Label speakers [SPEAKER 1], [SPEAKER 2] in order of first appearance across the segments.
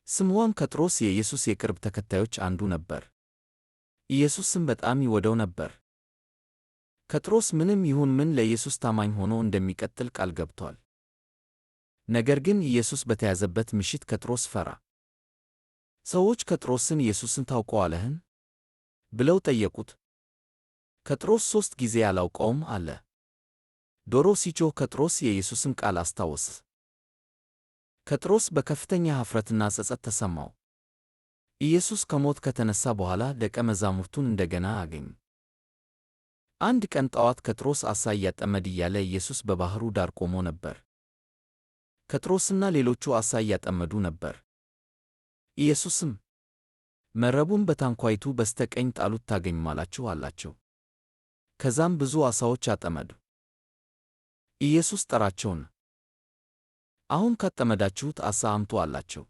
[SPEAKER 1] ስምዖን ጴጥሮስ የኢየሱስ የቅርብ ተከታዮች አንዱ ነበር። ኢየሱስም በጣም ይወደው ነበር። ጴጥሮስ ምንም ይሁን ምን ለኢየሱስ ታማኝ ሆኖ እንደሚቀጥል ቃል ገብቷል። ነገር ግን ኢየሱስ በተያዘበት ምሽት ጴጥሮስ ፈራ። ሰዎች ጴጥሮስን ኢየሱስን ታውቀዋለህን? ብለው ጠየቁት። ጴጥሮስ 3 ጊዜ አላውቀውም አለ። ዶሮ ሲጮህ ጴጥሮስ የኢየሱስን ቃል አስታወሰ። ጴጥሮስ በከፍተኛ ኀፍረትና ጸጸት ተሰማው። ኢየሱስ ከሞት ከተነሣ በኋላ ደቀ መዛሙርቱን እንደገና አገኘ። አንድ ቀን ጠዋት ጴጥሮስ ዓሣ እያጠመደ እያለ ኢየሱስ በባሕሩ ዳር ቆሞ ነበር። ጴጥሮስና ሌሎቹ ዓሣ እያጠመዱ ነበር። ኢየሱስም መረቡን በታንኳይቱ በስተቀኝ ጣሉት ታገኙማላችሁ አላቸው። ከዛም ብዙ ዓሣዎች አጠመዱ። ኢየሱስ ጠራቸውና አሁን ካጠመዳችሁት ዓሣ አምጡ አላቸው።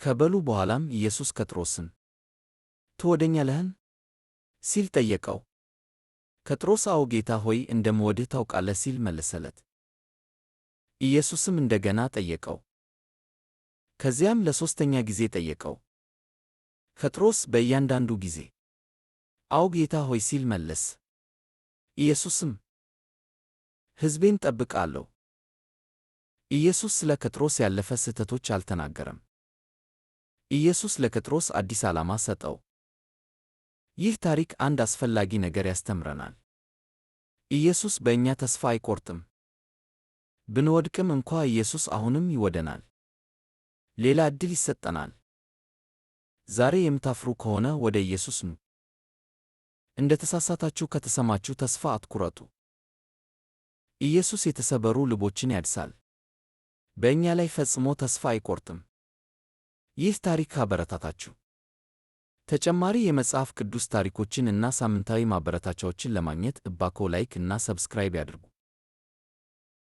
[SPEAKER 1] ከበሉ በኋላም ኢየሱስ ጴጥሮስን ትወደኛለህን? ሲል ጠየቀው። ጴጥሮስ አዎ ጌታ ሆይ እንደምወድህ ታውቃለህ ሲል መለሰለት። ኢየሱስም እንደገና ጠየቀው። ከዚያም ለሦስተኛ ጊዜ ጠየቀው። ጴጥሮስ በእያንዳንዱ ጊዜ አዎ ጌታ ሆይ ሲል መለሰ። ኢየሱስም ሕዝቤን ጠብቃለሁ። ኢየሱስ ስለ ጴጥሮስ ያለፈ ስህተቶች አልተናገረም። ኢየሱስ ለጴጥሮስ አዲስ ዓላማ ሰጠው። ይህ ታሪክ አንድ አስፈላጊ ነገር ያስተምረናል። ኢየሱስ በእኛ ተስፋ አይቆርጥም። ብንወድቅም እንኳ ኢየሱስ አሁንም ይወደናል። ሌላ ዕድል ይሰጠናል። ዛሬ የምታፍሩ ከሆነ ወደ ኢየሱስ ኑ። እንደ ተሳሳታችሁ ከተሰማችሁ ተስፋ አትቁረጡ። ኢየሱስ የተሰበሩ ልቦችን ያድሳል። በእኛ ላይ ፈጽሞ ተስፋ አይቆርጥም። ይህ ታሪክ ካበረታታችሁ ተጨማሪ የመጽሐፍ ቅዱስ ታሪኮችን እና ሳምንታዊ ማበረታቻዎችን ለማግኘት እባክዎ ላይክ እና ሰብስክራይብ ያድርጉ።